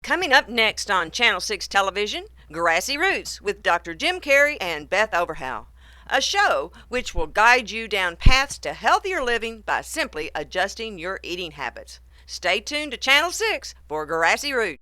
Coming up next on Channel 6 television, Grassy Roots with Dr. Jim Carey and Beth Overgaauw. A show which will guide you down paths to healthier living by simply adjusting your eating habits. Stay tuned to Channel 6 for Grassy Roots.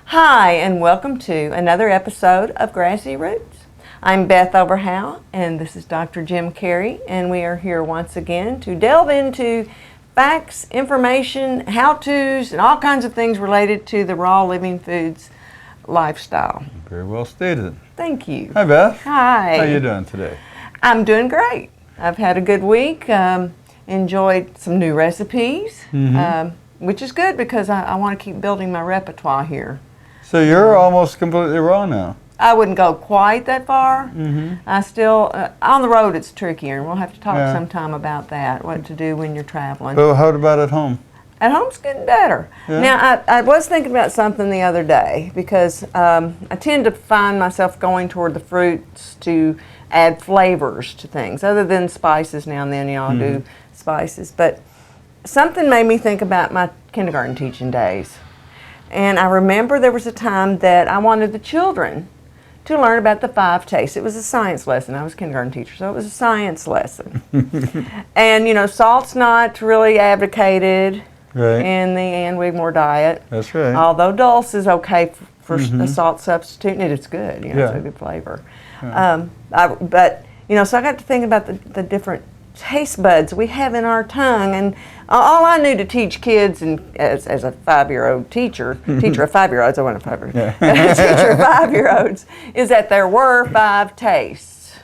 Hi, and welcome to another episode of Grassy Roots. I'm Beth Overgaauw, and this is Dr. Jim Carey, and we are here once again to delve into facts, information, how-tos, and all kinds of things related to the raw living foods lifestyle. Very well stated. Thank you. Hi, Beth. Hi. How you doing today? I'm doing great. I've had a good week, enjoyed some new recipes, which is good because I want to keep building my repertoire here. So you're almost completely raw now. I wouldn't go quite that far. I still, on the road it's trickier, and we'll have to talk sometime about that, what to do when you're traveling. Well, how about at home? At home's getting better. Yeah. Now, I was thinking about something the other day, because I tend to find myself going toward the fruits to add flavors to things, other than spices now and then, you know, I'll do spices. But something made me think about my kindergarten teaching days. And I remember there was a time that I wanted the children to learn about the 5 tastes. It was a science lesson. I was a kindergarten teacher, so it was a science lesson. And, you know, salt's not really advocated in the Ann Wigmore diet. That's right. Although dulse is okay for a salt substitute, and it's good. You know, it's a good flavor. Yeah. But, you know, so I got to think about the different taste buds we have in our tongue, and all I knew to teach kids, and as a 5-year-old teacher of 5-year-olds, I wasn't a 5-year-old, teacher of 5-year-olds, is that there were 5 tastes.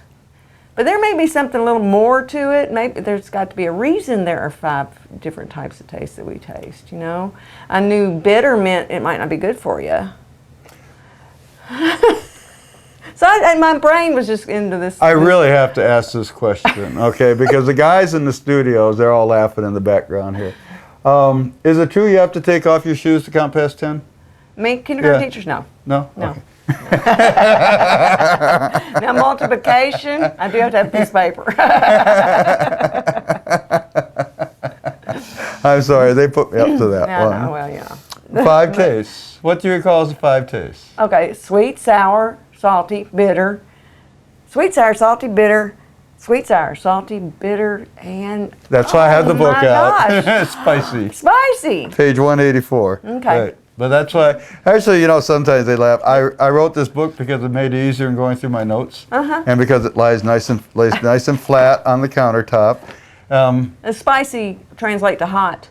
But there may be something a little more to it. Maybe there's got to be a reason there are 5 different types of tastes that we taste, you know. I knew bitter meant it might not be good for you. So my brain was just into this. I really have to ask this question, okay? Because the guys in the studios, they're all laughing in the background here. Is it true you have to take off your shoes to count past 10? Me, kindergarten teachers, no. No? No. Okay. Now, multiplication, I do have to have a piece of paper. I'm sorry, they put me up to that one. No, well, yeah. 5 tastes. What do you recall as the 5 tastes? Okay, sweet, sour, salty, bitter, sweet, sour, salty, bitter, sweet, sour, salty, bitter, and... That's why I have the book out. Gosh. Spicy. Spicy. Page 184. Okay. Right. But that's why, actually, you know, sometimes they laugh. I wrote this book because it made it easier in going through my notes, and because it lays nice and flat on the countertop. Spicy translate to hot.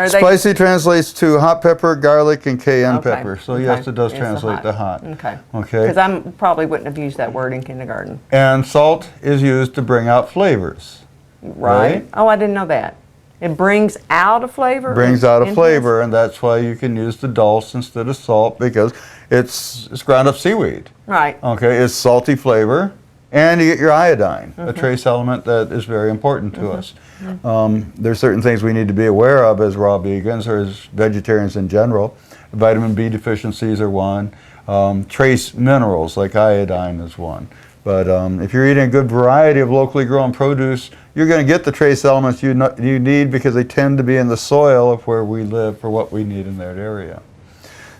Spicy translates to hot pepper, garlic, and cayenne pepper. So yes, it does translate to hot. Okay. Okay. Because I probably wouldn't have used that word in kindergarten. And salt is used to bring out flavors. Right. Oh, I didn't know that. It brings out a flavor? Brings out a flavor, and that's why you can use the dulse instead of salt, because it's ground up seaweed. Right. Okay, it's salty flavor, and you get your iodine, a trace element that is very important to us. There's certain things we need to be aware of as raw vegans or as vegetarians in general. Vitamin B deficiencies are one. Trace minerals like iodine is one. But if you're eating a good variety of locally grown produce, you're going to get the trace elements you need, because they tend to be in the soil of where we live for what we need in that area.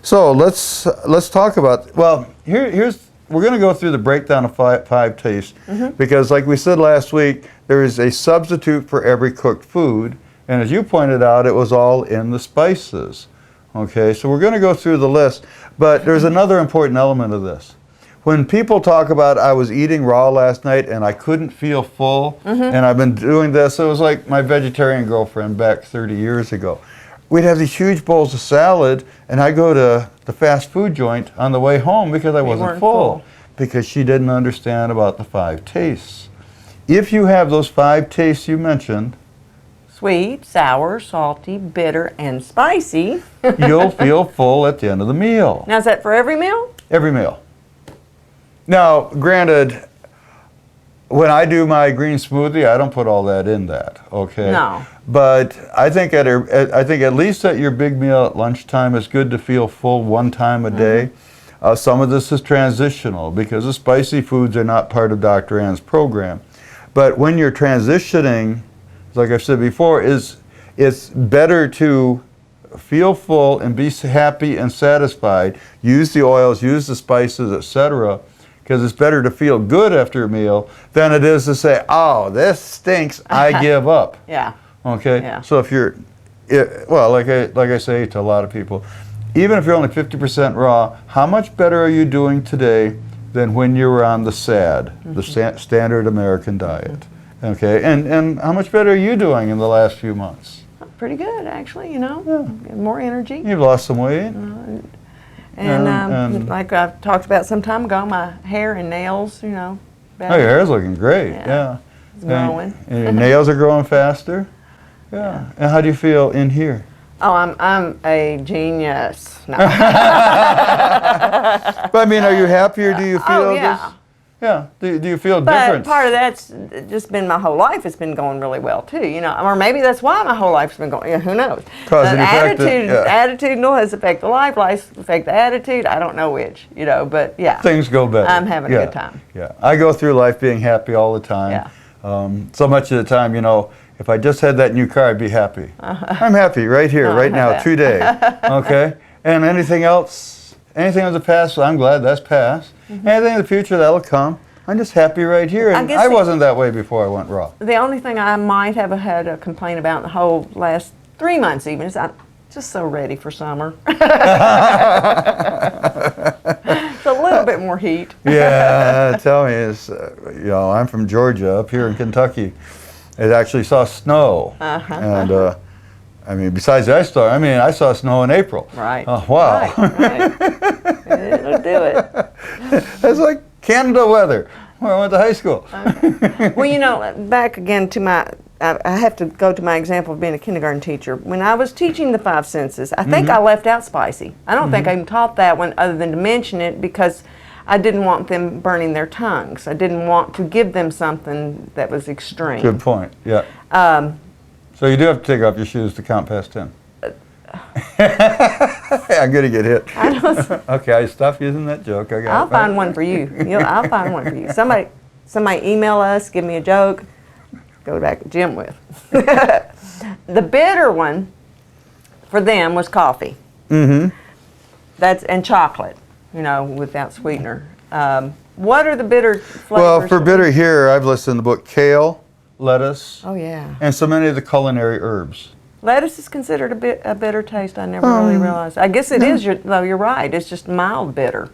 So let's talk about, well, we're going to go through the breakdown of 5 tastes, because like we said last week, there is a substitute for every cooked food, and as you pointed out, it was all in the spices. Okay, so we're going to go through the list, but there's another important element of this. When people talk about, I was eating raw last night and I couldn't feel full, and I've been doing this, it was like my vegetarian girlfriend back 30 years ago. We'd have these huge bowls of salad, and I'd go to the fast food joint on the way home because I wasn't full, because she didn't understand about the 5 tastes. If you have those 5 tastes you mentioned, Sweet, sour, salty, bitter, and spicy. You'll feel full at the end of the meal. Now, is that for every meal? Every meal. Now, granted, when I do my green smoothie, I don't put all that in that, okay? No. But I think at least at your big meal at lunchtime, it's good to feel full one time a day. Some of this is transitional because the spicy foods are not part of Dr. Ann's program. But when you're transitioning, like I've said before, it's better to feel full and be happy and satisfied. Use the oils, use the spices, etc. Because it's better to feel good after a meal than it is to say, oh, this stinks, I give up. Yeah. Okay? Yeah. So if you're, well, like I say to a lot of people, even if you're only 50% raw, how much better are you doing today than when you were on the SAD, the standard American diet? Okay? And how much better are you doing in the last few months? Pretty good, actually, you know. Yeah. More energy. You've lost some weight. And like I've talked about some time ago, my hair and nails, you know. Oh, your hair's looking great. Yeah. It's growing. And your nails are growing faster. Yeah. And how do you feel in here? Oh, I'm a genius. No. But I mean, are you happier? Do you feel yeah. this? Yeah. Do you feel But different? part of that's just been my whole life. It's been going really well too, you know. Or maybe that's why my whole life's been going. Yeah, who knows? Attitudinal has affected the life. Life affect the attitude. I don't know which, you know. But yeah, things go better. I'm having a good time. Yeah. I go through life being happy all the time. Yeah. So much of the time, you know, if I just had that new car, I'd be happy. I'm happy right here, right now, today. Okay? And anything else, anything of the past, well, I'm glad that's past. Anything in the future, that'll come. I'm just happy right here. And I wasn't that way before I went raw. The only thing I might have had a complaint about the whole last 3 months even is I'm just so ready for summer. It's a little bit more heat. Yeah, tell me, it's, you know, I'm from Georgia, up here in Kentucky. It actually saw snow. And I mean, besides that story, I mean, I saw snow in April. Right. Oh, wow. Right. It'll do it. That's like Canada weather, where I went to high school. Well, you know, back again to my, I have to go to my example of being a kindergarten teacher. When I was teaching the 5 senses, I think I left out spicy. I don't think I even taught that one other than to mention it because I didn't want them burning their tongues. I didn't want to give them something that was extreme. Good point, yeah. So you do have to take off your shoes to count past 10. I'm going to get hit. Okay, I stopped using that joke. I'll find one for you. I'll find one for you. Somebody email us, give me a joke, go back to the gym with. The bitter one for them was coffee. And chocolate, you know, without sweetener. What are the bitter flavors? Well, for bitter here, I've listed in the book kale, lettuce, oh yeah, and so many of the culinary herbs. Lettuce is considered a bitter taste. I never really realized. I guess it is. Though you're right. It's just mild bitter.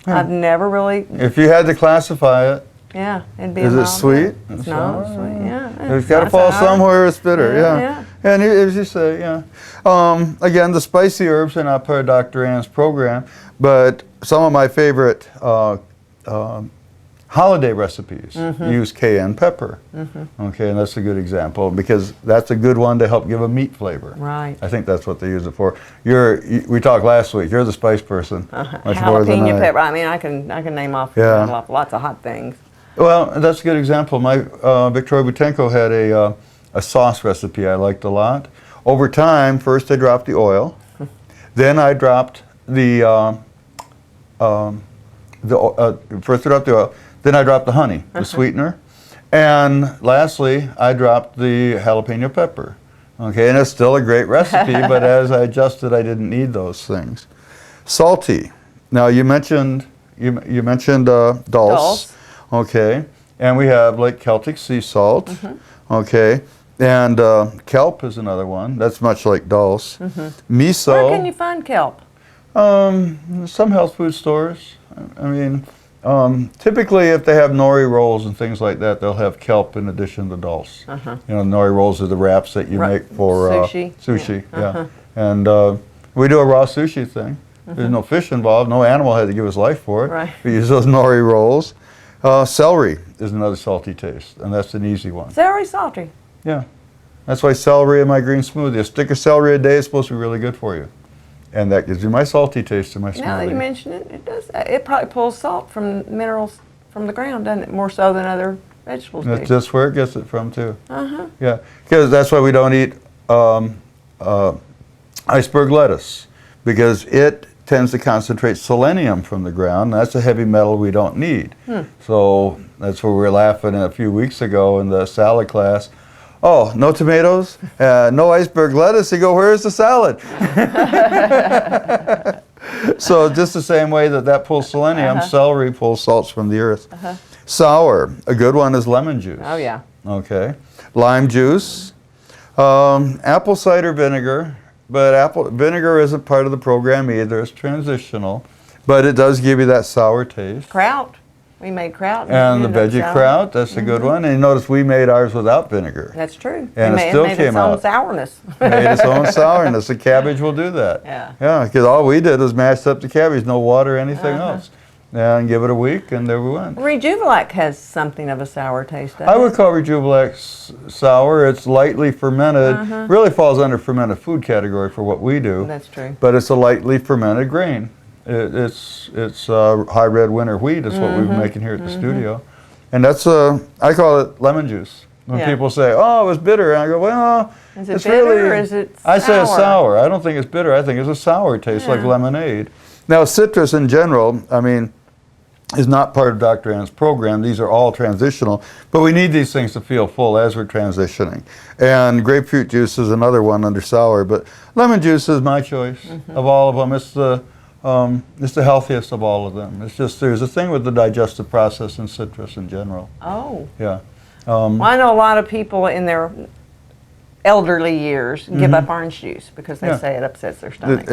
I've never really. If you had to classify it, yeah, it'd be. Is it sweet? No, sweet. Yeah. It's got to fall somewhere. It's bitter. Yeah. And as you say, yeah. Again, the spicy herbs are not part of Dr. Ann's program, but some of my favorite holiday recipes use cayenne pepper. Okay, and that's a good example because that's a good one to help give a meat flavor. Right. I think that's what they use it for. We talked last week. You're the spice person. Much more than jalapeno pepper. I mean, I can name off lots of hot things. Well, that's a good example. My Victoria Butenko had a sauce recipe I liked a lot. Over time, first I dropped the oil, then I dropped the first I dropped the oil. Then I dropped the honey, the sweetener. And lastly, I dropped the jalapeno pepper. Okay, and it's still a great recipe, but as I adjusted, I didn't need those things. Salty. Now you mentioned dulse. Okay, and we have like Celtic sea salt. Okay, and kelp is another one. That's much like dulse. Miso. Where can you find kelp? Some health food stores. I mean, typically if they have nori rolls and things like that, they'll have kelp in addition to dulse. You know, nori rolls are the wraps that you make for sushi. Yeah. And we do a raw sushi thing. There's no fish involved. No animal had to give his life for it. Right. We use those nori rolls. Celery is another salty taste, and that's an easy one. Celery salty. Yeah. That's why celery in my green smoothie. A stick of celery a day is supposed to be really good for you. And that gives you my salty taste in my smoothie. Now that you mention it, it does. It probably pulls salt from minerals from the ground, doesn't it? More so than other vegetables do. That's just where it gets it from, too. Uh-huh. Yeah, because that's why we don't eat iceberg lettuce, because it tends to concentrate selenium from the ground. That's a heavy metal we don't need. So that's where we were laughing a few weeks ago in the salad class. Oh, no tomatoes, no iceberg lettuce. You go, where's the salad? So just the same way that pulls selenium, celery pulls salts from the earth. Sour, a good one is lemon juice. Oh, yeah. Okay. Lime juice, apple cider vinegar, but apple vinegar isn't part of the program either. It's transitional, but it does give you that sour taste. Kraut. We made kraut. And the it ended veggie up sour. kraut, that's a good one. And you notice we made ours without vinegar. That's true. And it still came its own out. sourness. Made its own sourness. The cabbage will do that. Yeah. Yeah, because all we did was mash up the cabbage, no water, anything else. And give it a week, and there we went. Rejuvelac has something of a sour taste, doesn't I it? would call Rejuvelac sour. It's lightly fermented. Really falls under fermented food category for what we do. That's true. But it's a lightly fermented grain. It's high red winter wheat is what we've been making here at the studio. And that's, I call it lemon juice. When people say, oh, it was bitter, and I go, well, Is it it's bitter really, or is it I say it's sour? sour. I don't think it's bitter. I think it's a sour taste like lemonade. Now, citrus in general, I mean, is not part of Dr. Ann's program. These are all transitional, but we need these things to feel full as we're transitioning. And grapefruit juice is another one under sour, but lemon juice is my choice of all of them. It's the healthiest of all of them. It's just, there's a thing with the digestive process in citrus in general. Oh. Yeah. Well, I know a lot of people in their elderly years give up orange juice because they say it upsets their stomach.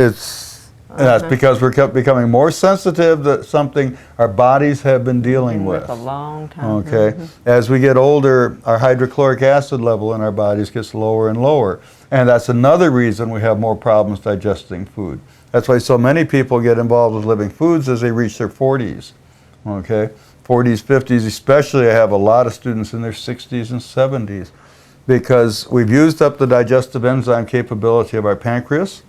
And that's because we're becoming more sensitive to something our bodies have been dealing with. A long time. Okay. As we get older, our hydrochloric acid level in our bodies gets lower and lower. And that's another reason we have more problems digesting food. That's why so many people get involved with living foods as they reach their 40s. Okay. 40s, 50s, especially I have a lot of students in their 60s and 70s because we've used up the digestive enzyme capability of our pancreas.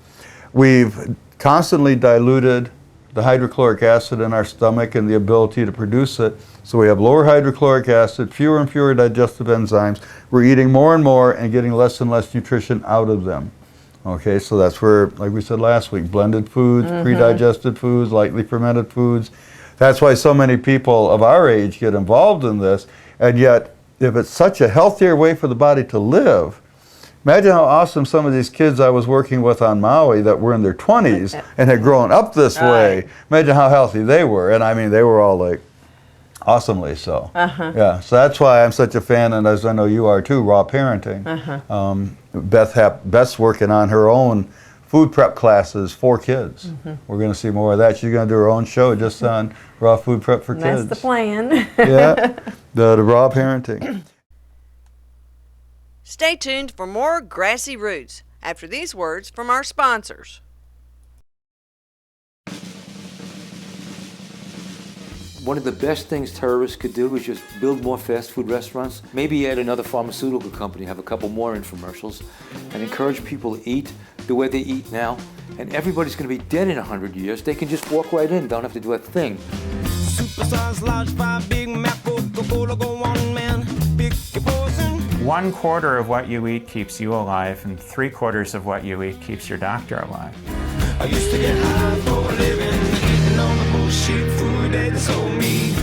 We've constantly diluted the hydrochloric acid in our stomach and the ability to produce it. So we have lower hydrochloric acid, fewer and fewer digestive enzymes. We're eating more and more and getting less and less nutrition out of them. Okay, so that's where, like we said last week, blended foods, pre-digested foods, lightly fermented foods. That's why so many people of our age get involved in this. And yet, if it's such a healthier way for the body to live, imagine how awesome some of these kids I was working with on Maui that were in their 20s and had grown up this way. Imagine how healthy they were. And I mean, they were all like, awesomely so. Yeah, so that's why I'm such a fan, and as I know you are too, raw parenting. Beth's working on her own food prep classes for kids. We're going to see more of that. She's going to do her own show just on raw food prep for kids. That's the plan. Yeah, the raw parenting. Stay tuned for more Grassy Roots after these words from our sponsors. One of the best things terrorists could do is just build more fast food restaurants, maybe add another pharmaceutical company, have a couple more infomercials, and encourage people to eat the way they eat now. And everybody's going to be dead in 100 years. They can just walk right in, don't have to do a thing. Superstars, large fry, Big Mac, Coca-Cola, go on, man, pick your poison. 1/4 of what you eat keeps you alive, and 3/4 of what you eat keeps your doctor alive. I used to get high for a living, eating all the bullshit food they sold me.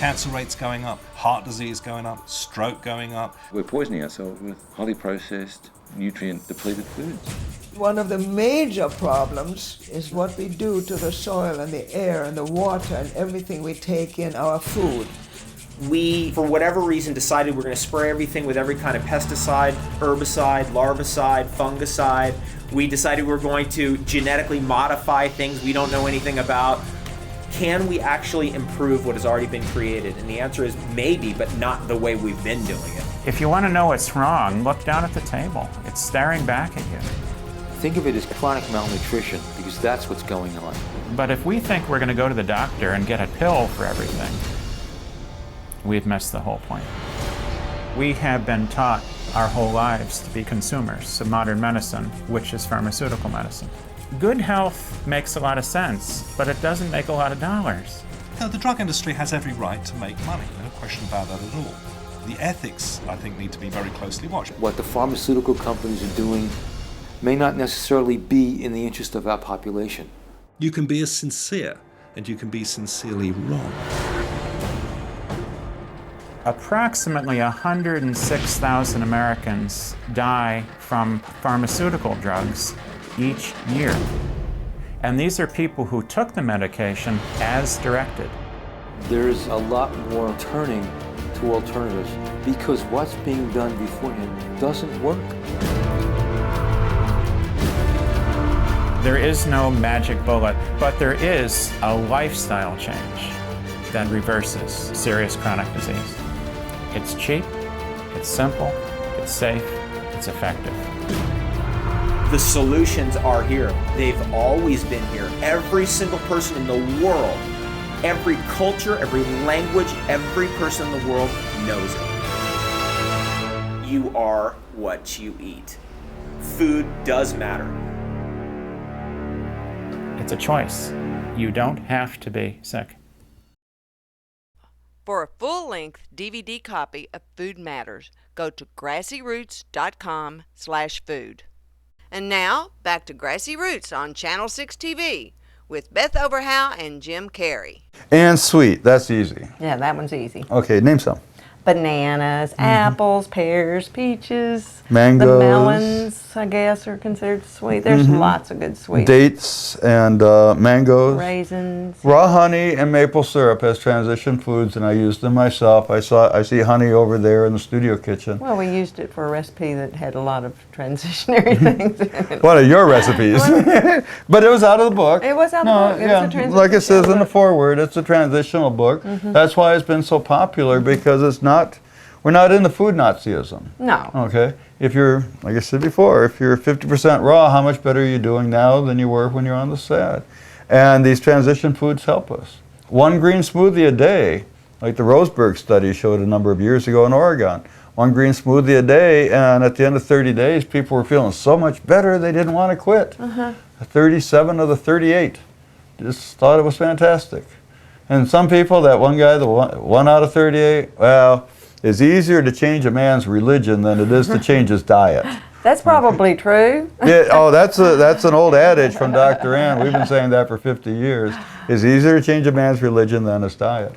Cancer rates going up, heart disease going up, stroke going up. We're poisoning ourselves with highly processed, nutrient-depleted foods. One of the major problems is what we do to the soil and the air and the water and everything we take in our food. We, for whatever reason, decided we're going to spray everything with every kind of pesticide, herbicide, larvicide, fungicide. We decided we're going to genetically modify things we don't know anything about. Can we actually improve what has already been created? And the answer is maybe, but not the way we've been doing it. If you want to know what's wrong, look down at the table. It's staring back at you. Think of it as chronic malnutrition, because that's what's going on. But if we think we're going to go to the doctor and get a pill for everything, we've missed the whole point. We have been taught our whole lives to be consumers of modern medicine, which is pharmaceutical medicine. Good health makes a lot of sense, but it doesn't make a lot of dollars. No, the drug industry has every right to make money, no question about that at all. The ethics, I think, need to be very closely watched. What the pharmaceutical companies are doing may not necessarily be in the interest of our population. You can be as sincere, and you can be sincerely wrong. Approximately 106,000 Americans die from pharmaceutical drugs each year. And these are people who took the medication as directed. There's a lot more turning to alternatives because what's being done beforehand doesn't work. There is no magic bullet, but there is a lifestyle change that reverses serious chronic disease. It's cheap, it's simple, it's safe, it's effective. The solutions are here. They've always been here. Every single person in the world, every culture, every language, every person in the world knows it. You are what you eat. Food does matter. It's a choice. You don't have to be sick. For a full-length DVD copy of Food Matters, go to grassyroots.com/food. And now, back to Grassy Roots on Channel 6 TV with Beth Overgaauw and Jim Carey. And sweet, that's easy. Yeah, that one's easy. Okay, name some. Bananas, apples, pears, peaches. Mangoes. The melons, I guess, are considered sweet. There's lots of good sweets. Dates and mangoes. Raisins. Raw honey and maple syrup as transition foods, and I use them myself. I see honey over there in the studio kitchen. Well, we used it for a recipe that had a lot of transitionary things in it. One of your recipes. But it was out of the book. It was out of the book. It was a transitional like it says in the book. foreword, it's a transitional book. That's why it's been so popular, because it's not, we're not into food Nazism. No. Okay? If you're, like I said before, if you're 50% raw, how much better are you doing now than you were when you're on the set? And these transition foods help us. One green smoothie a day, like the Roseburg study showed a number of years ago in Oregon. One green smoothie a day, and at the end of 30 days, people were feeling so much better they didn't want to quit. 37 of the 38 just thought it was fantastic. And some people, that one guy, the one out of 38, well, it's easier to change a man's religion than it is to change his diet. That's probably true. Yeah, that's an old adage from Dr. Ann. We've been saying that for 50 years. It's easier to change a man's religion than his diet.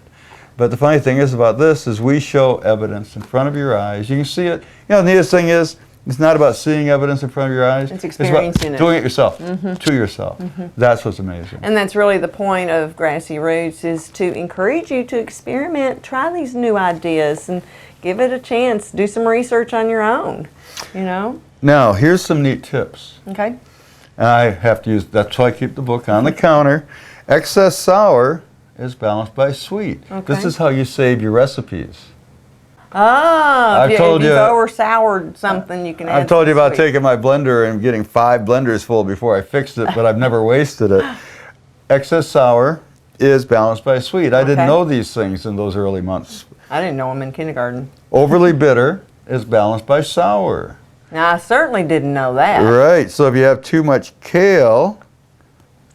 But the funny thing is about this is we show evidence in front of your eyes. You can see it. You know, the neatest thing is, it's not about seeing evidence in front of your eyes. It's experiencing about doing it yourself, to yourself. That's what's amazing. And that's really the point of Grassy Roots, is to encourage you to experiment, try these new ideas, and give it a chance. Do some research on your own, you know? Now, here's some neat tips. Okay. I have to use, that's why I keep the book on the counter. Excess sour is balanced by sweet. Okay. This is how you save your recipes. Ah, I've if told you've you- over-soured something, you can add I've told you some about sweet. taking my blender and getting 5 blenders full before I fixed it, but I've never wasted it. Excess sour is balanced by sweet. I didn't Okay. know these things in those early months. I didn't know them in kindergarten. Overly bitter is balanced by sour. Now, I certainly didn't know that. Right, so if you have too much kale,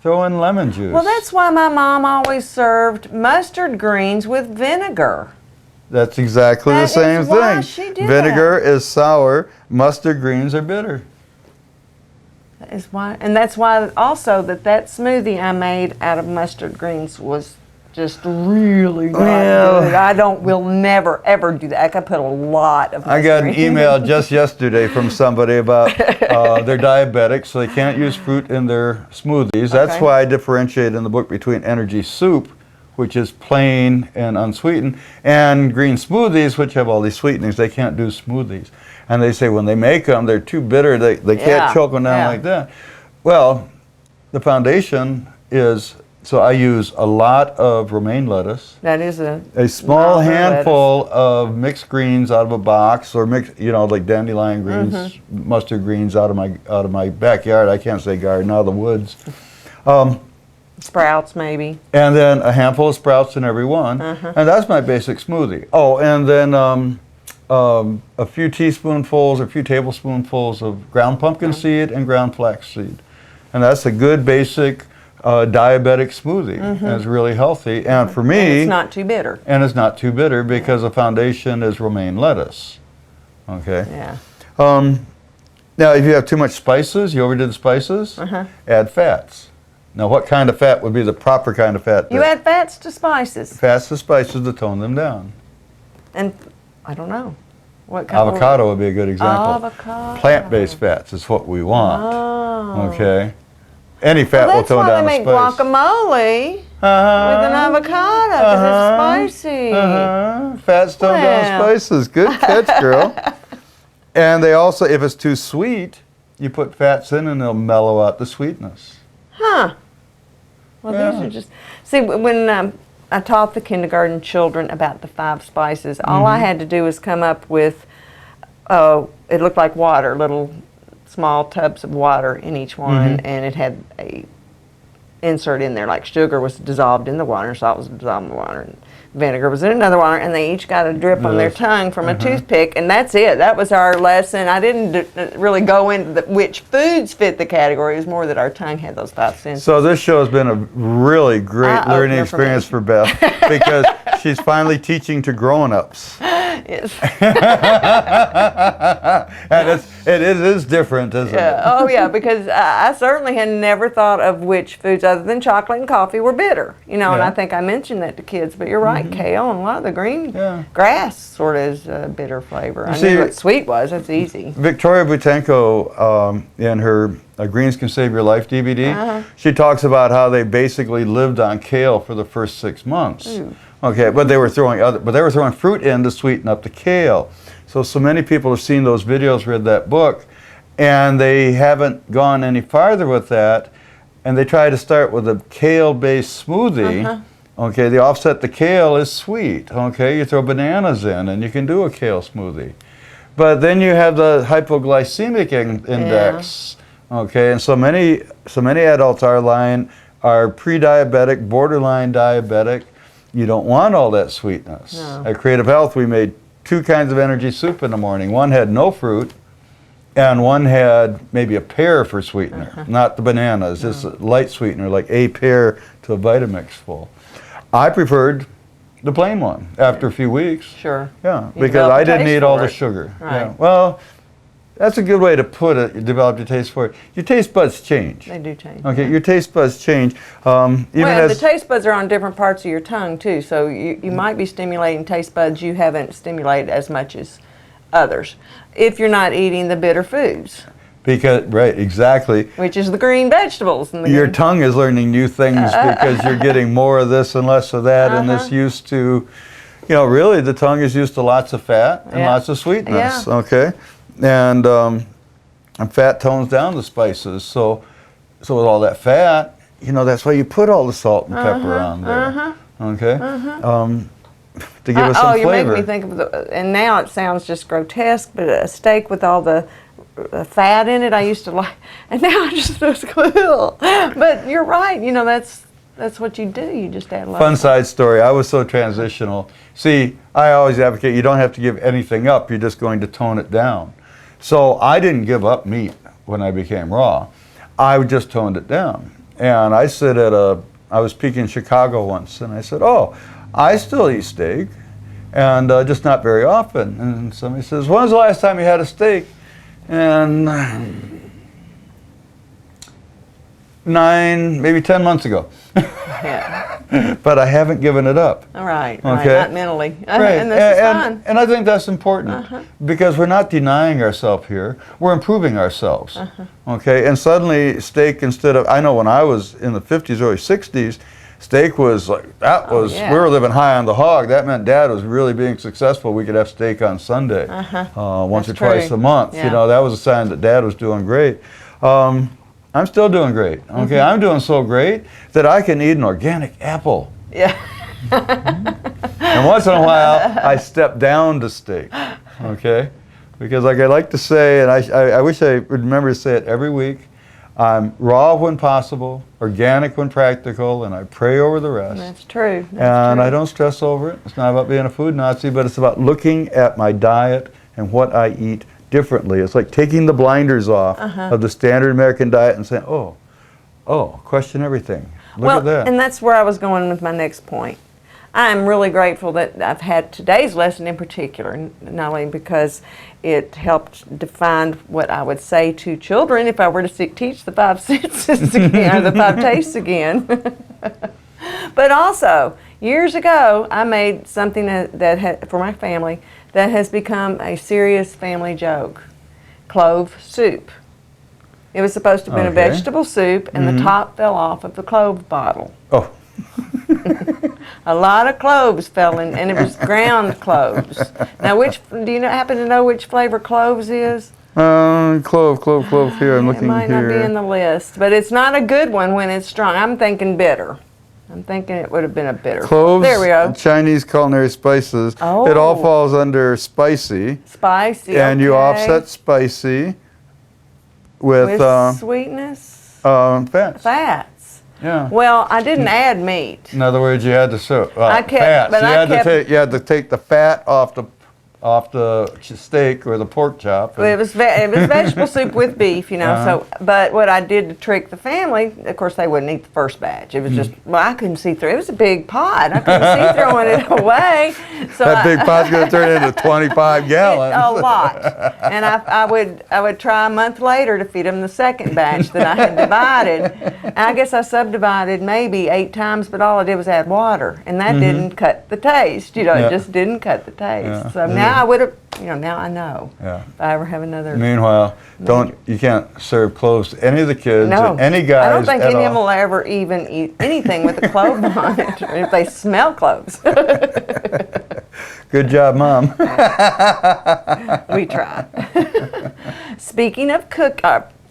throw in lemon juice. Well, that's why my mom always served mustard greens with vinegar. That's exactly That the same is why thing. she did Vinegar is sour, mustard greens are bitter. That is why, and that's why also that smoothie I made out of mustard greens was just really not Well- good. Will never ever do that. I could put a lot of. I got an mustard in. email just yesterday from somebody about they're diabetic, so they can't use fruit in their smoothies. That's Okay. why I differentiate in the book between energy soup, which is plain and unsweetened, and green smoothies, which have all these sweetenings. They can't do smoothies. And they say when they make them, they're too bitter, they Yeah, can't choke them down yeah. like that. Well, the foundation is, so I use a lot of romaine lettuce, That is a small mild handful of mixed greens out of a box, or mixed, like dandelion greens, Mm-hmm. mustard greens out of my backyard. I can't say garden, out of the woods. sprouts maybe. And then a handful of sprouts in every one, and that's my basic smoothie. Oh, and then a few teaspoonfuls or a few tablespoonfuls of ground pumpkin seed and ground flax seed. And that's a good basic diabetic smoothie. And it's really healthy. And for me... And it's not too bitter. And it's not too bitter because the foundation is romaine lettuce. Okay? Yeah. Now, if you have too much spices, you overdid the spices, add fats. Now, what kind of fat would be the proper kind of fat? You add fats to spices. Fats to spices to tone them down. And I don't know. What kind Avocado would be a good example. Avocado. Plant-based fats is what we want. Oh. Okay. Any fat will tone down the spice. That's why they make guacamole with an avocado, because it's spicy. Fats tone down spices. Good catch, girl. And they also, if it's too sweet, you put fats in and they'll mellow out the sweetness. Huh. Well, these are just... See, when I taught the kindergarten children about the 5 spices, all I had to do was come up with, it looked like water, little small tubs of water in each one, and it had a insert in there, like sugar was dissolved in the water, salt was dissolved in the water, and vinegar was in another water, and they each got a drip on their tongue from a toothpick, and that's it. That was our lesson. I didn't really go into which foods fit the category. It was more that our tongue had those 5 senses. So this show has been a really great learning experience for Beth because she's finally teaching to grown-ups. Yes. And it is different, isn't it? Oh, yeah, because I certainly had never thought of which foods other than chocolate and coffee were bitter. You know, and I think I mentioned that to kids, but you're right, kale and a lot of the green grass sort of is a bitter flavor. I knew what sweet was. That's easy. Victoria Butenko, in her Greens Can Save Your Life DVD, she talks about how they basically lived on kale for the first 6 months. Ooh. Okay, but they were throwing fruit in to sweeten up the kale. So many people have seen those videos, read that book, and they haven't gone any farther with that, and they try to start with a kale-based smoothie. Okay, the offset the kale is sweet. Okay, you throw bananas in, and you can do a kale smoothie. But then you have the hypoglycemic index. Okay, and so many adults are pre-diabetic, borderline diabetic. You don't want all that sweetness. No. At Creative Health, we made 2 kinds of energy soup in the morning. One had no fruit, and one had maybe a pear for sweetener, not the bananas, just a light sweetener, like a pear to a Vitamix full. I preferred the plain one after a few weeks. Sure. Yeah, because I didn't need all the sugar. Right. Yeah. Well, that's a good way to put it. You develop your taste for it. Your taste buds change. They do change. Okay, your taste buds change. The taste buds are on different parts of your tongue too, so you might be stimulating taste buds you haven't stimulated as much as others if you're not eating the bitter foods. Right, exactly. Which is the green vegetables. And your tongue is learning new things because you're getting more of this and less of that, and it's used to, really the tongue is used to lots of fat and lots of sweetness. Okay. And fat tones down the spices. So with all that fat, that's why you put all the salt and pepper on there. Okay? To give us some flavor. You're making me think of and now it sounds just grotesque, but a steak with all the fat in it, I used to like, and now I just feels cool. But you're right, that's what you do. You just add a lot. Fun side story. I was so transitional. See, I always advocate you don't have to give anything up. You're just going to tone it down. So I didn't give up meat when I became raw. I just toned it down. And I was speaking in Chicago once, and I said, I still eat steak, and just not very often. And somebody says, when was the last time you had a steak? And 9, maybe 10 months ago. But I haven't given it up. All right, okay? Not mentally. Right. And this is fun. And I think that's important because we're not denying ourselves here. We're improving ourselves. Okay, and suddenly steak I know when I was in the 50s, early 60s, steak was like, we were living high on the hog. That meant Dad was really being successful. We could have steak on Sunday, once or twice a month. Yeah. That was a sign that Dad was doing great. I'm still doing great. Okay, I'm doing so great that I can eat an organic apple. Yeah. And once in a while, I step down to steak. Okay, because like I like to say, and I wish I would remember to say it every week, I'm raw when possible, organic when practical, and I pray over the rest. That's true. And I don't stress over it. It's not about being a food Nazi, but it's about looking at my diet and what I eat differently. It's like taking the blinders off of the standard American diet and saying, oh, question everything. Look at that. And that's where I was going with my next point. I'm really grateful that I've had today's lesson in particular, not only because it helped define what I would say to children if I were to teach the 5 senses again, or the 5 tastes again, but also, years ago, I made something that had, for my family, that has become a serious family joke: clove soup. It was supposed to have been a vegetable soup, and the top fell off of the clove bottle. Oh. A lot of cloves fell in, and it was ground cloves. Now, do you happen to know which flavor cloves is? Clove here. I'm looking here. It might not be in the list, but it's not a good one when it's strong. I'm thinking bitter. I'm thinking it would have been a bitter. Cloves, there we go. Chinese culinary spices. Oh. It all falls under spicy. Spicy, and you offset spicy with sweetness? Fats. Fats. Yeah. Well, I didn't add meat. In other words, you had to fats. But You had to take the fat off the steak or the pork chop. Well, it was vegetable soup with beef, you know. So, but what I did to trick the family, of course, they wouldn't eat the first batch. It was just, I couldn't see through. It was a big pot. I couldn't see throwing it away. So that big pot's going to turn into 25 gallons. A lot. And I would try a month later to feed them the second batch that I had divided. And I guess I subdivided maybe 8 times, but all I did was add water, and that didn't cut the taste. It just didn't cut the taste. Yeah. So now I would have, now I know. Yeah. If I ever have another. Meanwhile, you can't serve cloves to any of the kids, No. any guys. I don't think at any of all. them will ever even eat anything with a clove on it, or if they smell cloves. Good job, Mom. We try. Speaking of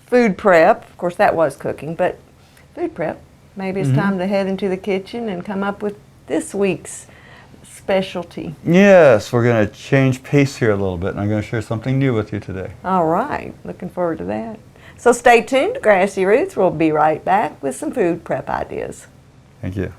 food prep, of course that was cooking, but food prep, maybe it's time to head into the kitchen and come up with this week's specialty. Yes, we're going to change pace here a little bit, and I'm going to share something new with you today. All right, looking forward to that. So stay tuned to Grassy Roots. We'll be right back with some food prep ideas. Thank you.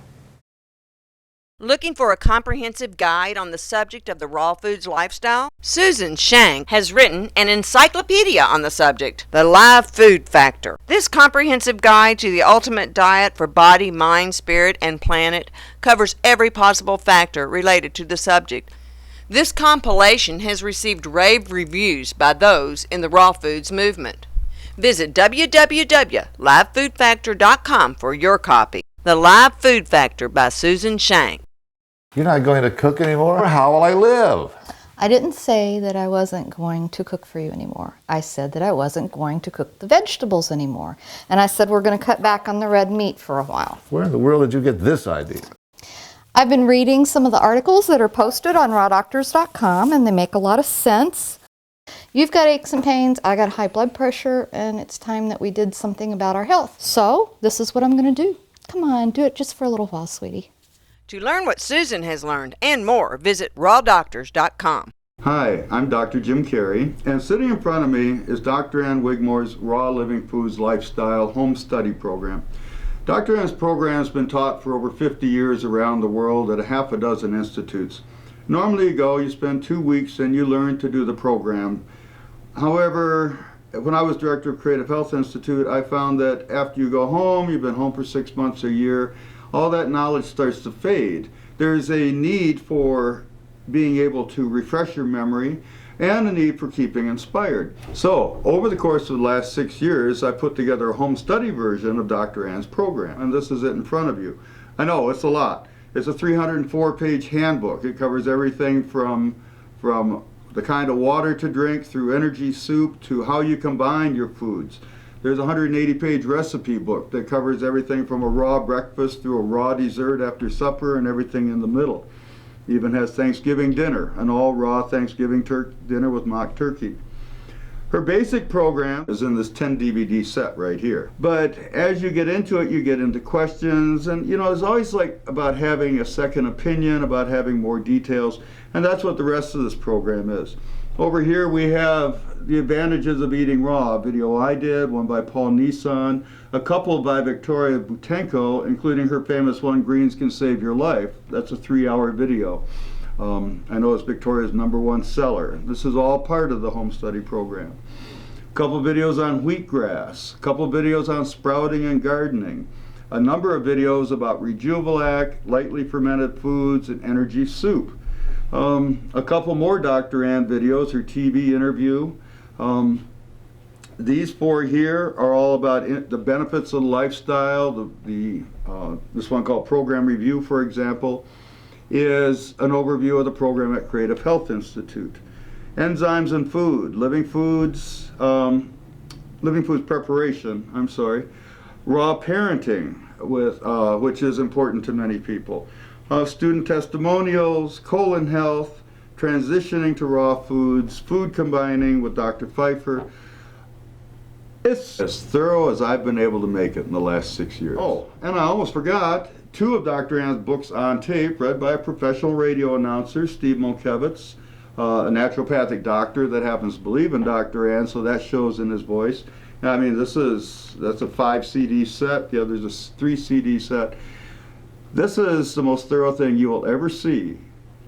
Looking for a comprehensive guide on the subject of the raw foods lifestyle? Susan Shank has written an encyclopedia on the subject, The Live Food Factor. This comprehensive guide to the ultimate diet for body, mind, spirit, and planet covers every possible factor related to the subject. This compilation has received rave reviews by those in the raw foods movement. Visit www.livefoodfactor.com for your copy. The Live Food Factor by Susan Shank. You're not going to cook anymore? How will I live? I didn't say that I wasn't going to cook for you anymore. I said that I wasn't going to cook the vegetables anymore. And I said we're going to cut back on the red meat for a while. Where in the world did you get this idea? I've been reading some of the articles that are posted on rawdoctors.com, and they make a lot of sense. You've got aches and pains, I got high blood pressure, and it's time that we did something about our health. So this is what I'm going to do. Come on, do it just for a little while, sweetie. To learn what Susan has learned and more, visit rawdoctors.com. Hi, I'm Dr. Jim Carey, and sitting in front of me is Dr. Ann Wigmore's Raw Living Foods Lifestyle Home Study Program. Dr. Ann's program has been taught for over 50 years around the world at a half a dozen institutes. Normally you go, you spend 2 weeks, and you learn to do the program. However, when I was director of Creative Health Institute, I found that after you go home, you've been home for 6 months, a year, all that knowledge starts to fade. There's a need for being able to refresh your memory and a need for keeping inspired. So, over the course of the last 6 years, I put together a home study version of Dr. Ann's program, and this is it in front of you. I know, it's a lot. It's a 304-page handbook. It covers everything from the kind of water to drink, through energy soup, to how you combine your foods. There's a 180-page recipe book that covers everything from a raw breakfast through a raw dessert after supper and everything in the middle. Even has Thanksgiving dinner, an all-raw Thanksgiving dinner with mock turkey. Her basic program is in this 10 DVD set right here. But as you get into it, you get into questions, and it's always like about having a second opinion, about having more details, and that's what the rest of this program is. Over here we have The Advantages of Eating Raw, a video I did, one by Paul Nissan, a couple by Victoria Butenko, including her famous one, Greens Can Save Your Life. That's a 3-hour video. I know it's Victoria's #1 seller. This is all part of the home study program. A couple videos on wheatgrass, a couple videos on sprouting and gardening, a number of videos about Rejuvelac, lightly fermented foods, and energy soup. A couple more Dr. Ann videos, her TV interview. These 4 here are all about the benefits of the lifestyle. This one called Program Review, for example, is an overview of the program at Creative Health Institute. Enzymes in food, living foods preparation, raw parenting, which is important to many people. Student testimonials, colon health, transitioning to raw foods, food combining with Dr. Pfeiffer. It's as thorough as I've been able to make it in the last 6 years. Oh, and I almost forgot, 2 of Dr. Ann's books on tape, read by a professional radio announcer, Steve Molkevitz, a naturopathic doctor that happens to believe in Dr. Ann, so that shows in his voice. I mean, that's a 5 CD set, the other's a 3 CD set. This is the most thorough thing you will ever see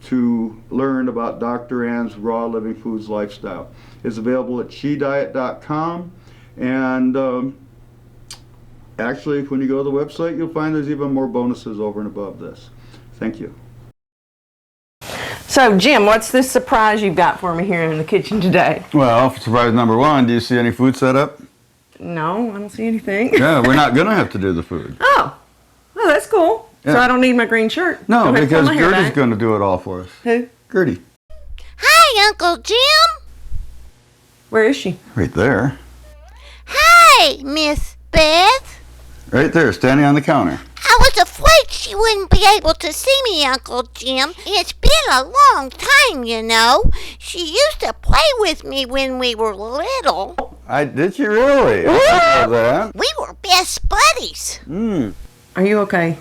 to learn about Dr. Ann's raw living foods lifestyle. It's available at SheDiet.com, and actually, when you go to the website, you'll find there's even more bonuses over and above this. Thank you. So, Jim, what's this surprise you've got for me here in the kitchen today? Well, surprise #1, do you see any food set up? No, I don't see anything. Yeah, we're not going to have to do the food. Oh, that's cool. Yeah. So I don't need my green shirt. No, because Gertie's going to do it all for us. Who? Gertie. Hi, Uncle Jim. Where is she? Right there. Hi, Miss Beth. Right there, standing on the counter. I was afraid she wouldn't be able to see me, Uncle Jim. It's been a long time, you know. She used to play with me when we were little. Did she really? I didn't know that. We were best buddies. Are you okay?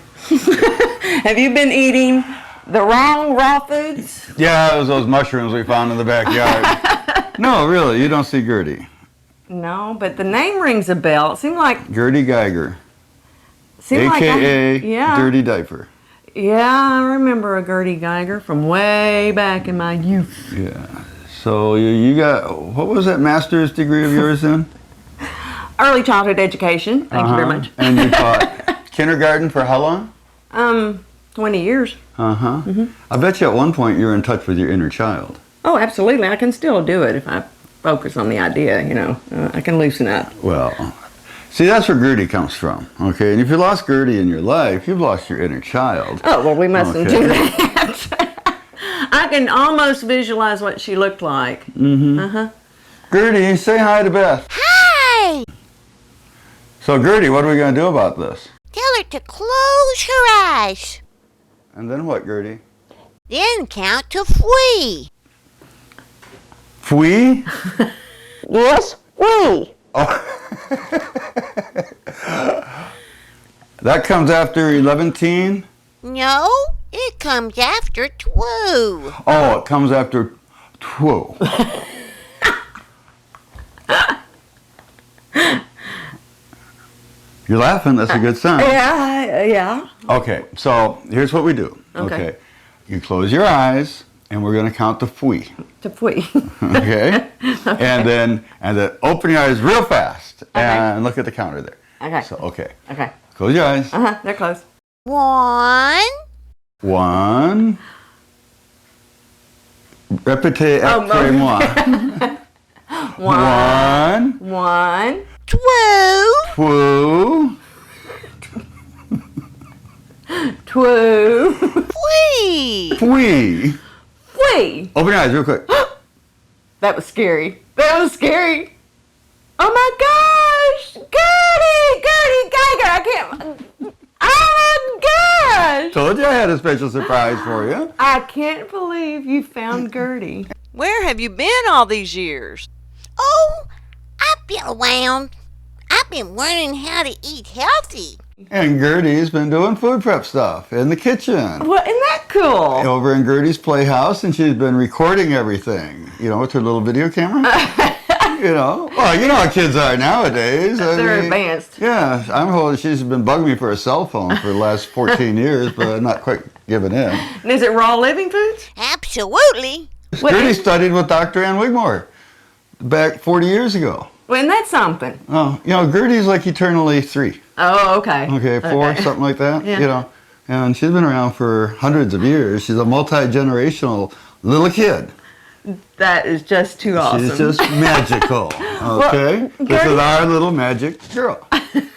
Have you been eating the wrong raw foods? Yeah, it was those mushrooms we found in the backyard. No, really, you don't see Gertie. No, but the name rings a bell. It seemed like... Gertie Geiger. AKA Dirty Diaper. Yeah, I remember a Gertie Geiger from way back in my youth. Yeah. So you got, what was that master's degree of yours in? Early childhood education. Thank you very much. And you taught kindergarten for how long? 20 years. I bet you at one point you were in touch with your inner child. Oh, absolutely. I can still do it if I focus on the idea, you know. I can loosen up. Well, see, that's where Gertie comes from, okay? And if you lost Gertie in your life, you've lost your inner child. Oh, well, we mustn't do that. I can almost visualize what she looked like. Gertie, say hi to Beth. Hi! So, Gertie, what are we going to do about this? Tell her to close her eyes. And then what, Gertie? Then count to 3. Fui? Yes, 3. Oh. That comes after 11-teen? No, it comes after 2. Oh, it comes after 2. You're laughing, that's a good sign. Yeah. Okay, so here's what we do. Okay. You close your eyes, and we're going to count to fui. To fui. Okay? And then open your eyes real fast and look at the counter there. Okay. So, okay. Okay. Close your eyes. They're closed. 1. 1. Répétez après moi. 1. 1. 2. 2. 3. Fui. Fui. Open your eyes real quick. That was scary. That was scary. Oh my gosh! Gertie Geiger! I can't. Oh my gosh! Told you I had a special surprise for you. I can't believe you found Gertie. Where have you been all these years? Oh, I've been around. I've been learning how to eat healthy. And Gertie's been doing food prep stuff in the kitchen. Well, isn't that cool? Over in Gertie's Playhouse, and she's been recording everything. You know, with her little video camera. You know, well, you know how kids are nowadays. They're advanced. Yeah, I'm holding. She's been bugging me for a cell phone for the last 14 years, but I'm not quite giving in. And is it raw living foods? Absolutely. Gertie studied with Dr. Ann Wigmore back 40 years ago. Well, isn't that something? Oh, you know, Gertie's like eternally 3. Oh, okay. Okay, 4, something like that. Yeah. You know, and she's been around for hundreds of years. She's a multi-generational little kid. That is just too awesome. She's just magical. Okay, Well, this is our little magic girl. I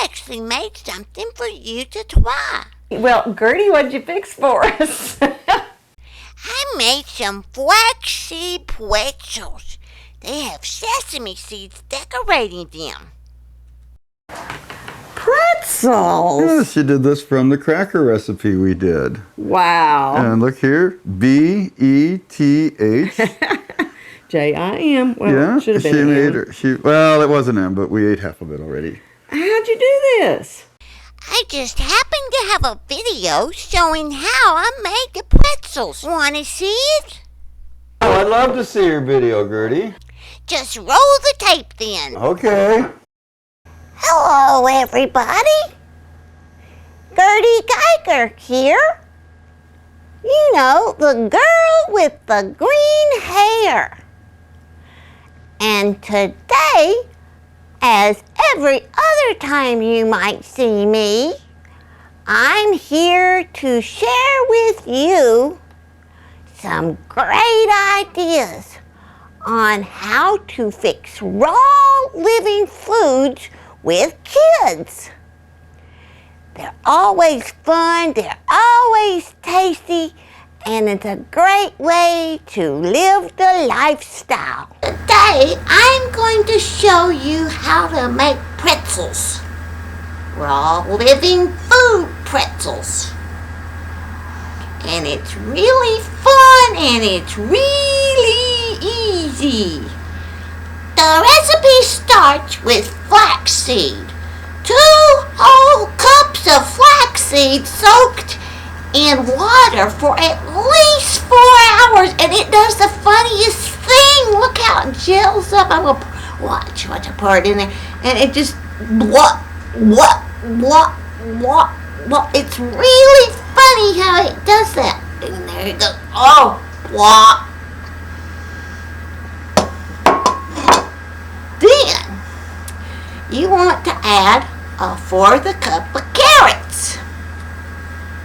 actually made something for you to try. Well, Gertie, what'd you fix for us? I made some flaxseed pretzels. They have sesame seeds decorating them. Pretzels? Yeah, she did this from the cracker recipe we did. Wow. And look here, B-E-T-H. J-I-M. Well, Yeah, should have been she an made M. her. Well, it wasn't M, but we ate half of it already. How'd you do this? I just happened to have a video showing how I made the pretzels. Want to see it? Oh, I'd love to see your video, Gertie. Just roll the tape then. Okay. Hello, everybody. Gertie Geiger here. You know, the girl with the green hair. And today, as every other time you might see me, I'm here to share with you some great ideas on how to fix raw living foods with kids. They're always fun, they're always tasty, and it's a great way to live the lifestyle. Today, I'm going to show you how to make pretzels. Raw living food pretzels. And it's really fun and it's really easy. The recipe starts with flaxseed. 2 whole cups of flaxseed soaked in water for at least 4 hours, and it does the funniest thing. Look how it gels up. I'm gonna watch I pour it in there, and it just blah. It's really funny how it does that. And there it goes. Oh, blah. Then you want to add a 1/4 cup of carrots.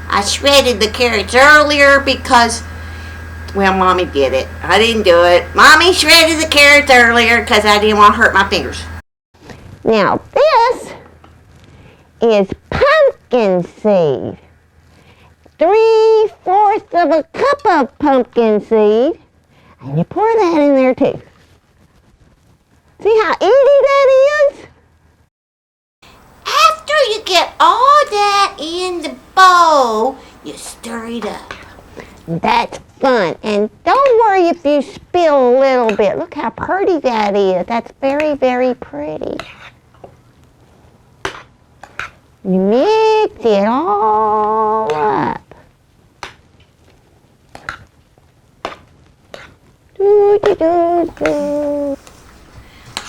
I shredded the carrots earlier because, well, Mommy did it. I didn't do it. Mommy shredded the carrots earlier because I didn't want to hurt my fingers. Now this is pumpkin seed. 3/4 of a cup of pumpkin seed. And you pour that in there too. See how easy that is? After you get all that in the bowl, you stir it up. That's fun. And don't worry if you spill a little bit. Look how pretty that is. That's very, very pretty. You mix it all up. Do.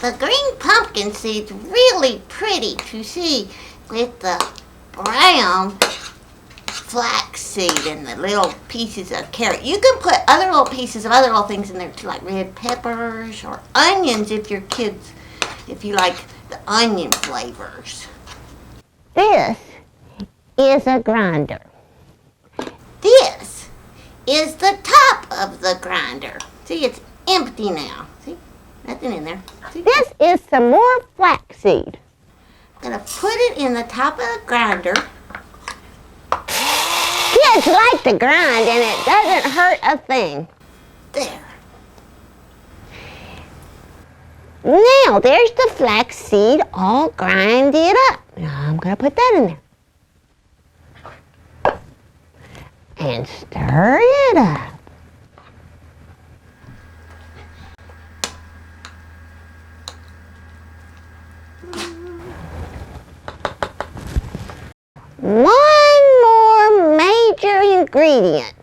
The green pumpkin seed's really pretty to see with the brown flaxseed and the little pieces of carrot. You can put other little pieces of other little things in there too, like red peppers or onions if your kids, if you like the onion flavors. This is a grinder. This is the top of the grinder. See, it's empty now. See? Nothing in there. See? This is some more flaxseed. I'm going to put it in the top of the grinder. Kids like to grind and it doesn't hurt a thing. There. Now there's the flaxseed all grinded up. Now I'm going to put that in there. And stir it up. One more major ingredient.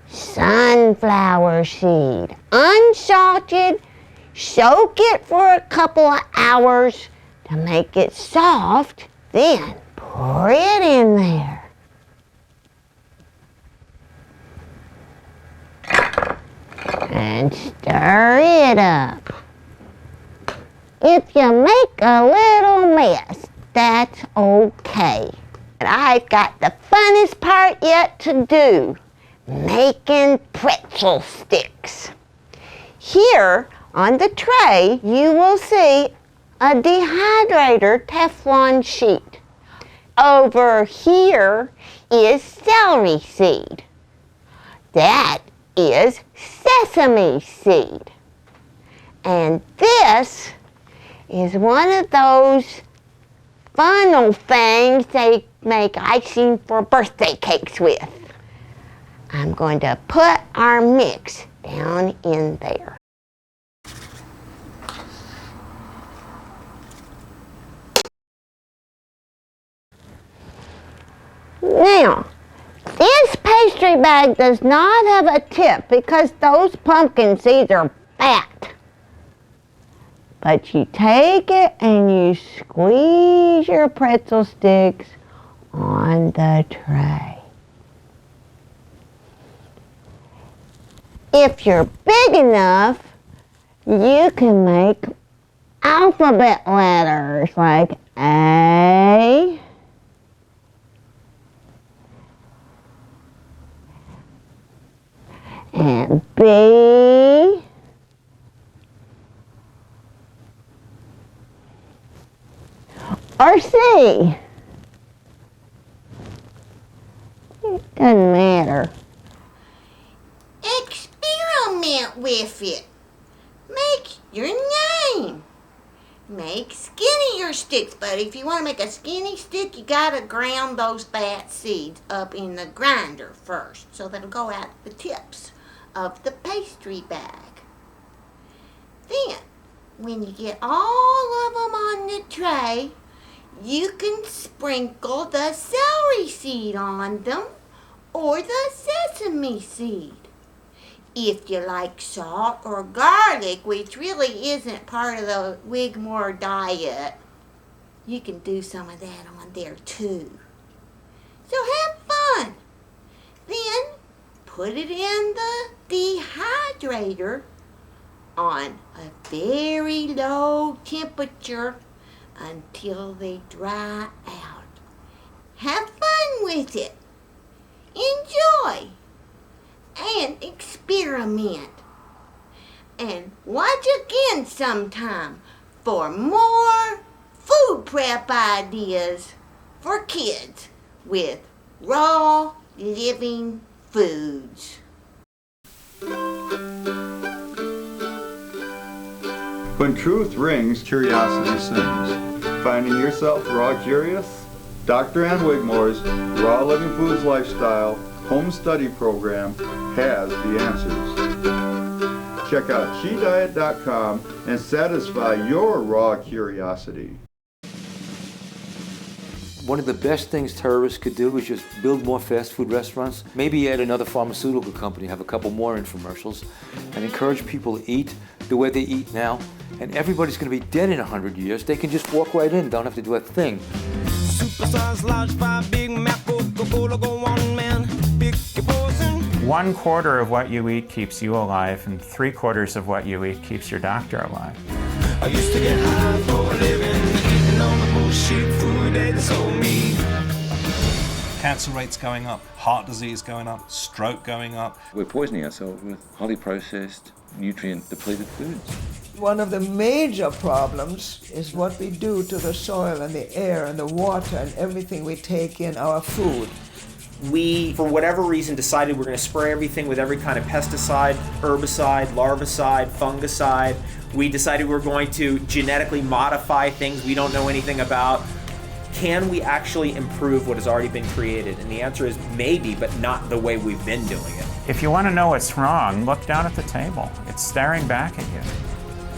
Sunflower seed, unsalted. Soak it for a couple of hours to make it soft, then pour it in there. And stir it up. If you make a little mess, that's okay. But I've got the funnest part yet to do, making pretzel sticks. Here on the tray, you will see a dehydrator Teflon sheet. Over here is celery seed. That is sesame seed. And this is one of those funnel things they make icing for birthday cakes with. I'm going to put our mix down in there. Now, this pastry bag does not have a tip because those pumpkin seeds are fat. But you take it and you squeeze your pretzel sticks on the tray. If you're big enough, you can make alphabet letters like A, and B, or C. It doesn't matter. Experiment with it. Make your name. Make skinnier sticks, but if you want to make a skinny stick, you gotta ground those fat seeds up in the grinder first, so that'll go out the tips of the pastry bag. Then, when you get all of them on the tray, you can sprinkle the celery seed on them or the sesame seed. If you like salt or garlic, which really isn't part of the Wigmore diet, you can do some of that on there too. So have fun. Then put it in the dehydrator on a very low temperature until they dry out. Have fun with it. Enjoy. And experiment. And watch again sometime for more food prep ideas for kids with raw living foods. When truth rings, curiosity sings. Finding yourself raw curious? Dr. Ann Wigmore's Raw Living Foods Lifestyle Home Study Program has the answers. Check out SheDiet.com and satisfy your raw curiosity. One of the best things terrorists could do is just build more fast food restaurants, maybe add another pharmaceutical company, have a couple more infomercials, and encourage people to eat the way they eat now. And everybody's going to be dead in 100 years. They can just walk right in, don't have to do a thing. Superstars, large fry, Big Mac, Coca-Cola, go on, man. Pick your poison. 1/4 of what you eat keeps you alive, and 3/4 of what you eat keeps your doctor alive. I used to get high for a living, eating all the bullshit food they sold me. Cancer rates going up, heart disease going up, stroke going up. We're poisoning ourselves with highly processed, nutrient-depleted foods. One of the major problems is what we do to the soil and the air and the water and everything we take in our food. We, for whatever reason, decided we're going to spray everything with every kind of pesticide, herbicide, larvicide, fungicide. We decided we're going to genetically modify things we don't know anything about. Can we actually improve what has already been created? And the answer is maybe, but not the way we've been doing it. If you want to know what's wrong, look down at the table. It's staring back at you.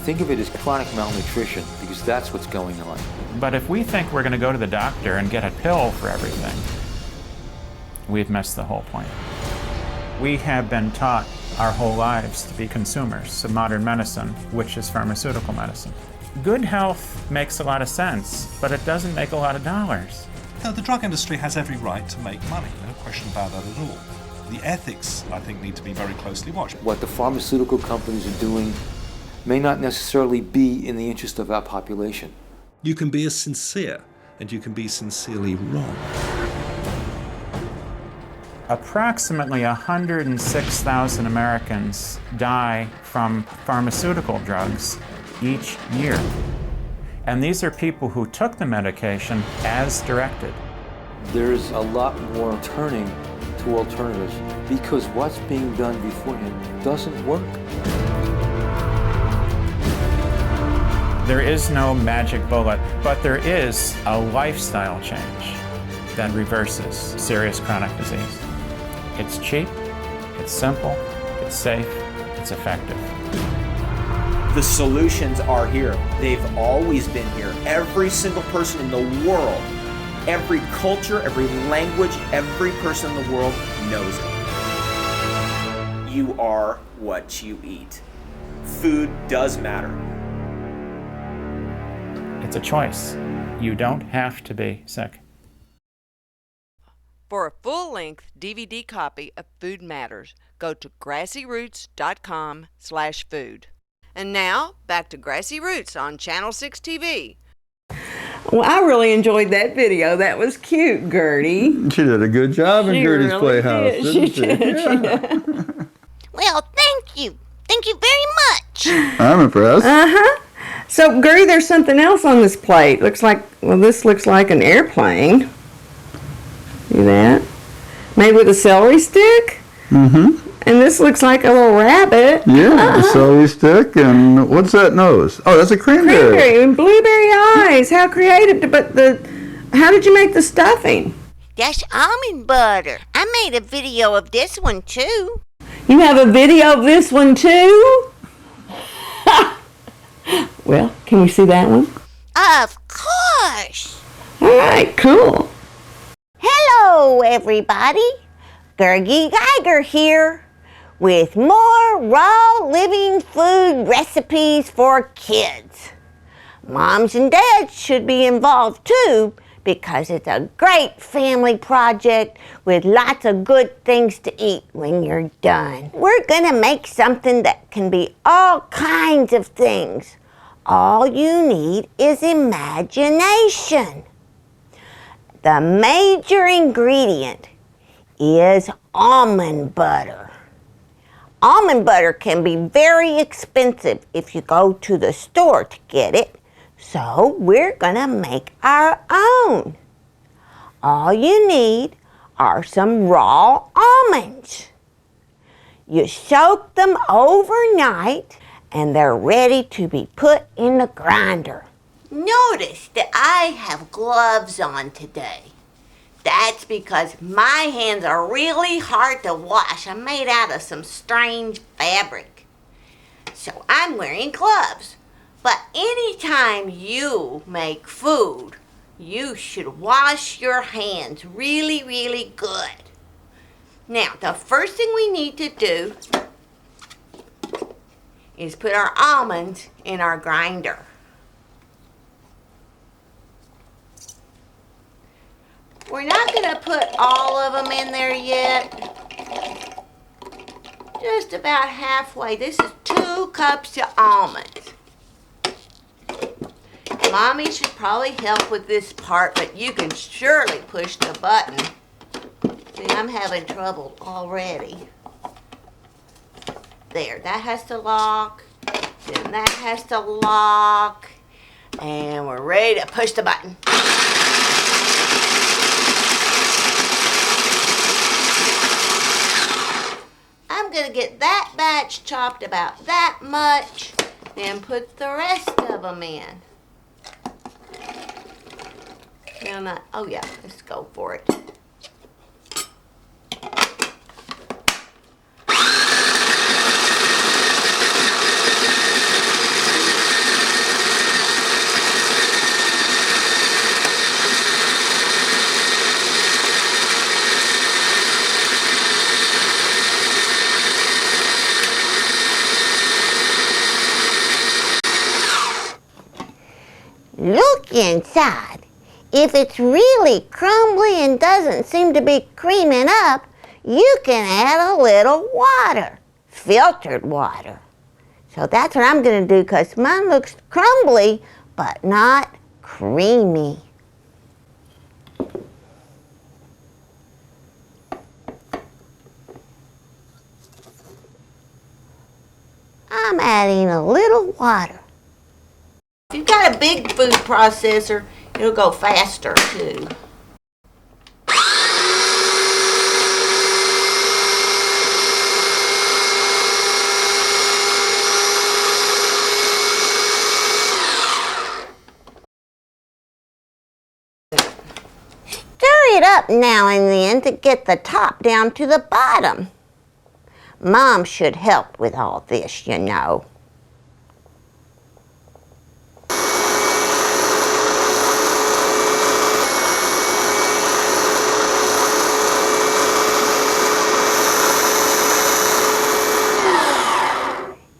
Think of it as chronic malnutrition, because believes that's what's going on. But if we think we're going to go to the doctor and get a pill for everything, we've missed the whole point. We have been taught our whole lives to be consumers of modern medicine, which is pharmaceutical medicine. Good health makes a lot of sense, but it doesn't make a lot of dollars. No, the drug industry has every right to make money, no question about that at all. The ethics, I think, need to be very closely watched. What the pharmaceutical companies are doing may not necessarily be in the interest of our population. You can be as sincere, and you can be sincerely wrong. Approximately 106,000 Americans die from pharmaceutical drugs each year. And these are people who took the medication as directed. There's a lot more turning to alternatives because what's being done beforehand doesn't work. There is no magic bullet, but there is a lifestyle change that reverses serious chronic disease. It's cheap, it's simple, it's safe, it's effective. The solutions are here. They've always been here. Every single person in the world, every culture, every language, every person in the world knows it. You are what you eat. Food does matter. It's a choice. You don't have to be sick. For a full-length DVD copy of Food Matters, go to grassyroots.com/food. And now, back to Grassy Roots on Channel 6 TV. Well, I really enjoyed that video. That was cute, Gertie. She did a good job in Gertie's really Playhouse, did. didn't she? Yeah. Well, thank you. Thank you very much. I'm impressed. Uh-huh. So, Gertie, there's something else on this plate. Looks like, well, this looks like an airplane. See that? Made with a celery stick? Mm-hmm. And this looks like a little rabbit. Yeah, a celery stick, and what's that nose? Oh, that's a cranberry. Cranberry and blueberry eyes. How creative! But how did you make the stuffing? That's almond butter. I made a video of this one too. You have a video of this one too? Well, can we see that one? Of course. All right, cool. Hello, everybody. Gertie Geiger here with more raw living food recipes for kids. Moms and dads should be involved too because it's a great family project with lots of good things to eat when you're done. We're gonna make something that can be all kinds of things. All you need is imagination. The major ingredient is almond butter. Almond butter can be very expensive if you go to the store to get it, so we're gonna make our own. All you need are some raw almonds. You soak them overnight and they're ready to be put in the grinder. Notice that I have gloves on today. That's because my hands are really hard to wash. I'm made out of some strange fabric. So I'm wearing gloves. But anytime you make food, you should wash your hands really, really good. Now, the first thing we need to do is put our almonds in our grinder. We're not going to put all of them in there yet. Just about halfway. This is 2 cups of almonds. Mommy should probably help with this part, but you can surely push the button. See, I'm having trouble already. There, that has to lock. Then that has to lock. And we're ready to push the button. I'm going to get that batch chopped about that much and put the rest of them in. Oh yeah, let's go for it. inside. If it's really crumbly and doesn't seem to be creaming up, you can add a little water, filtered water. So that's what I'm going to do because mine looks crumbly but not creamy. I'm adding a little water. If you've got a big food processor, it'll go faster too. Stir it up now and then to get the top down to the bottom. Mom should help with all this, you know.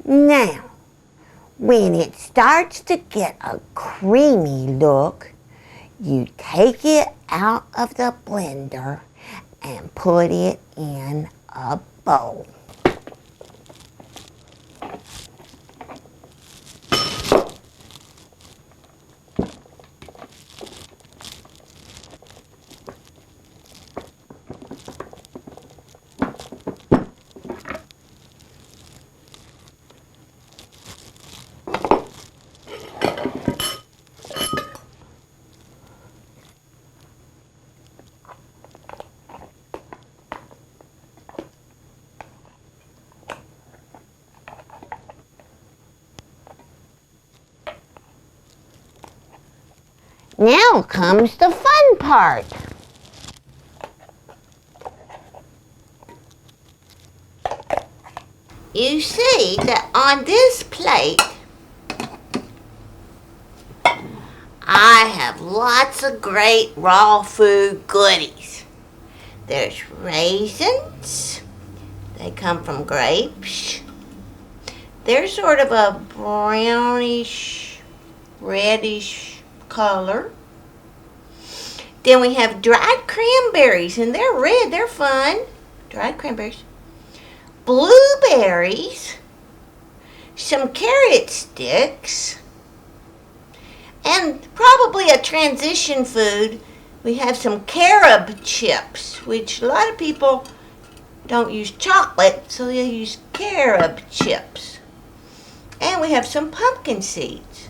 Now, when it starts to get a creamy look, you take it out of the blender and put it in a bowl. Now comes the fun part. You see that on this plate, I have lots of great raw food goodies. There's raisins. They come from grapes. They're sort of a brownish, reddish color. Then we have dried cranberries, and they're red. They're fun. Dried cranberries. Blueberries. Some carrot sticks. And probably a transition food, we have some carob chips, which a lot of people don't use chocolate, so they use carob chips. And we have some pumpkin seeds.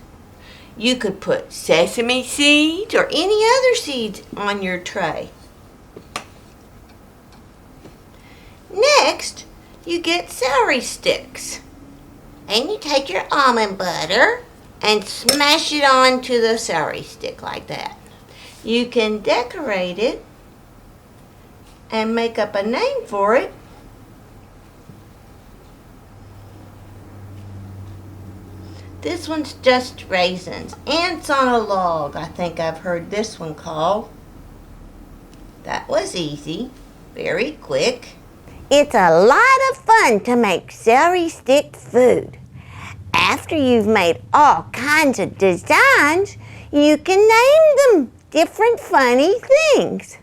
You could put sesame seeds or any other seeds on your tray. Next, you get celery sticks. And you take your almond butter and smash it onto the celery stick like that. You can decorate it and make up a name for it. This one's just raisins. Ants on a log, I think I've heard this one called. That was easy, very quick. It's a lot of fun to make celery stick food. After you've made all kinds of designs, you can name them different funny things.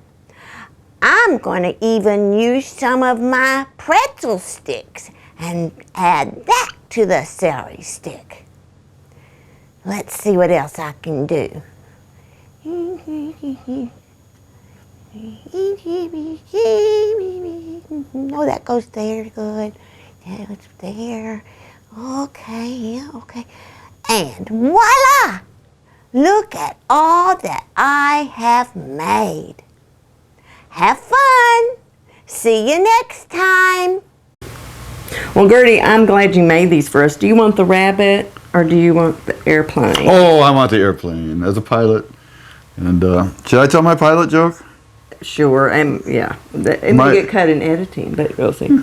I'm going to even use some of my pretzel sticks and add that to the celery stick. Let's see what else I can do. Oh, that goes there, good. That goes there. Okay, yeah, okay. And voila! Look at all that I have made. Have fun! See you next time! Well, Gertie, I'm glad you made these for us. Do you want the rabbit or do you want the airplane? Oh, I want the airplane as a pilot. And should I tell my pilot joke? Sure, and yeah, it may get cut in editing, but we'll see.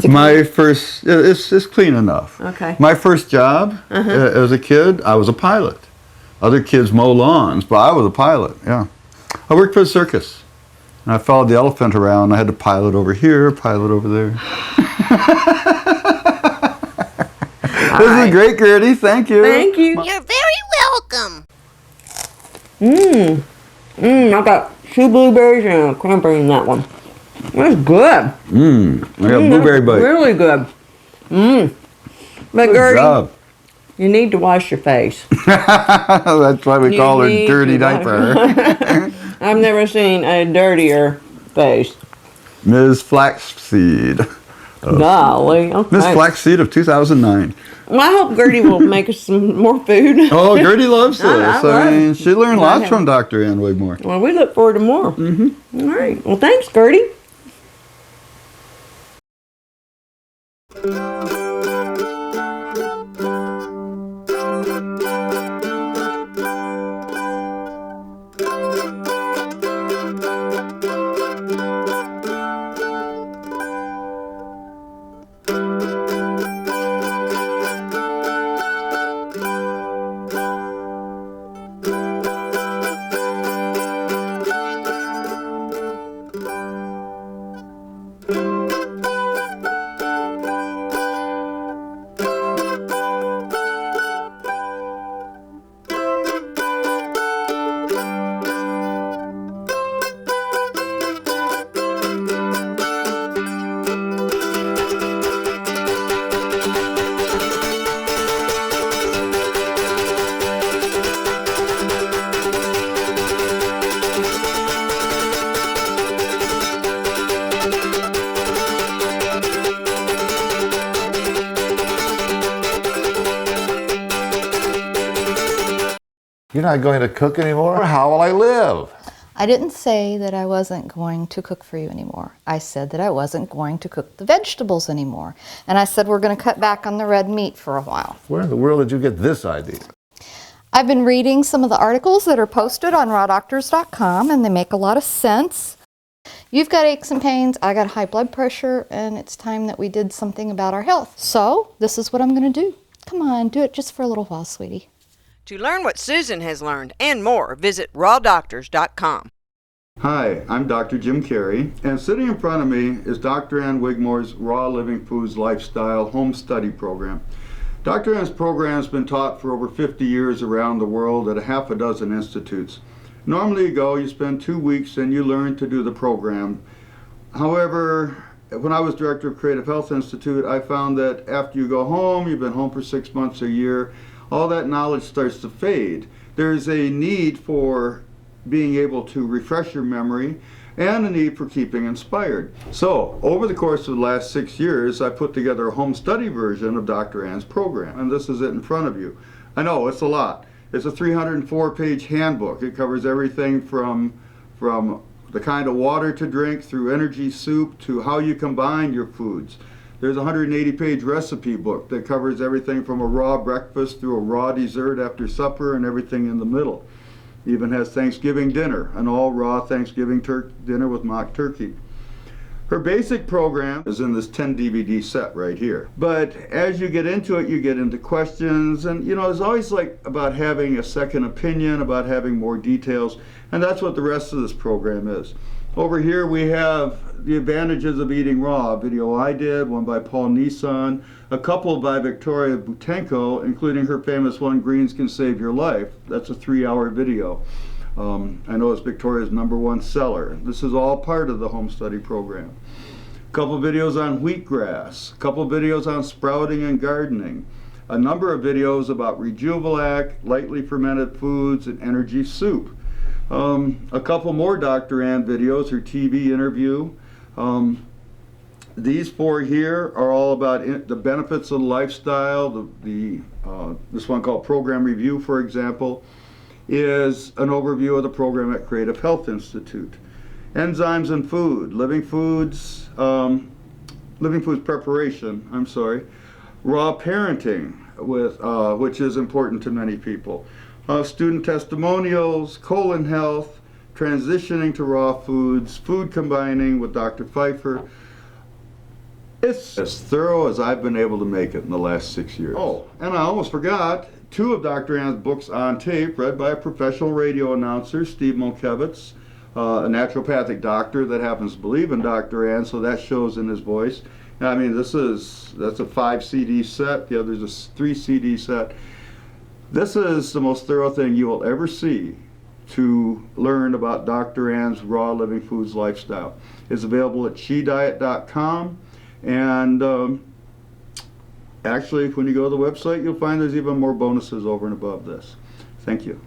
My first, it's clean enough. Okay. My first job as a kid, I was a pilot. Other kids mow lawns, but I was a pilot, yeah. I worked for a circus. And I followed the elephant around. I had to pilot over here, pilot over there. This is great, Gertie. Thank you. Thank you. You're very welcome. I got 2 blueberries and a cranberry in that one. That's good. I got blueberry bite. Really good. But Good Gertie, job. you need to wash your face. That's why we call her need Dirty to wash- Diaper. I've never seen a dirtier face. Ms. Flaxseed. Golly. Okay. Ms. Flaxseed of 2009. Well, I hope Gertie will make us some more food. Oh, Gertie loves this. I love mean, it. she learned lots from Dr. Ann Wigmore. Well, we look forward to more. All right. Well, thanks, Gertie. You're not going to cook anymore? How will I live? I didn't say that I wasn't going to cook for you anymore. I said that I wasn't going to cook the vegetables anymore. And I said we're going to cut back on the red meat for a while. Where in the world did you get this idea? I've been reading some of the articles that are posted on rawdoctors.com, and they make a lot of sense. You've got aches and pains, I got high blood pressure, and it's time that we did something about our health. So this is what I'm going to do. Come on, do it just for a little while, sweetie. To learn what Susan has learned and more, visit rawdoctors.com. Hi, I'm Dr. Jim Carey, and sitting in front of me is Dr. Ann Wigmore's Raw Living Foods Lifestyle Home Study Program. Dr. Ann's program has been taught for over 50 years around the world at a half a dozen institutes. Normally you go, you spend 2 weeks, and you learn to do the program. However, when I was director of Creative Health Institute, I found that after you go home, you've been home for 6 months, a year, all that knowledge starts to fade. There's a need for being able to refresh your memory and a need for keeping inspired. So, over the course of the last 6 years, I put together a home study version of Dr. Ann's program, and this is it in front of you. I know, it's a lot. It's a 304-page handbook. It covers everything from the kind of water to drink, through energy soup, to how you combine your foods. There's a 180-page recipe book that covers everything from a raw breakfast through a raw dessert after supper and everything in the middle. Even has Thanksgiving dinner, an all-raw Thanksgiving dinner with mock turkey. Her basic program is in this 10 DVD set right here. But as you get into it, you get into questions, and you know, it's always like about having a second opinion, about having more details, and that's what the rest of this program is. Over here we have the advantages of eating raw, a video I did, one by Paul Nissan, a couple by Victoria Butenko, including her famous one, Greens Can Save Your Life. That's a 3-hour video. I know it's Victoria's #1 seller. This is all part of the home study program. A couple videos on wheatgrass, a couple videos on sprouting and gardening, a number of videos about Rejuvelac, lightly fermented foods, and energy soup. A couple more Dr. Ann videos, her TV interview. These 4 here are all about the benefits of the lifestyle. This one called Program Review, for example, is an overview of the program at Creative Health Institute. Enzymes in food, living foods preparation, raw parenting, which is important to many people. Student testimonials, colon health, transitioning to raw foods, food combining with Dr. Pfeiffer. It's as thorough as I've been able to make it in the last 6 years. Oh, and I almost forgot, 2 of Dr. Ann's books on tape, read by a professional radio announcer, Steve Molkevitz, a naturopathic doctor that happens to believe in Dr. Ann, so that shows in his voice. I mean, that's a 5 CD set, the other's a 3 CD set. This is the most thorough thing you will ever see to learn about Dr. Ann's Raw Living Foods lifestyle. It's available at shediet.com, and actually when you go to the website you'll find there's even more bonuses over and above this. Thank you.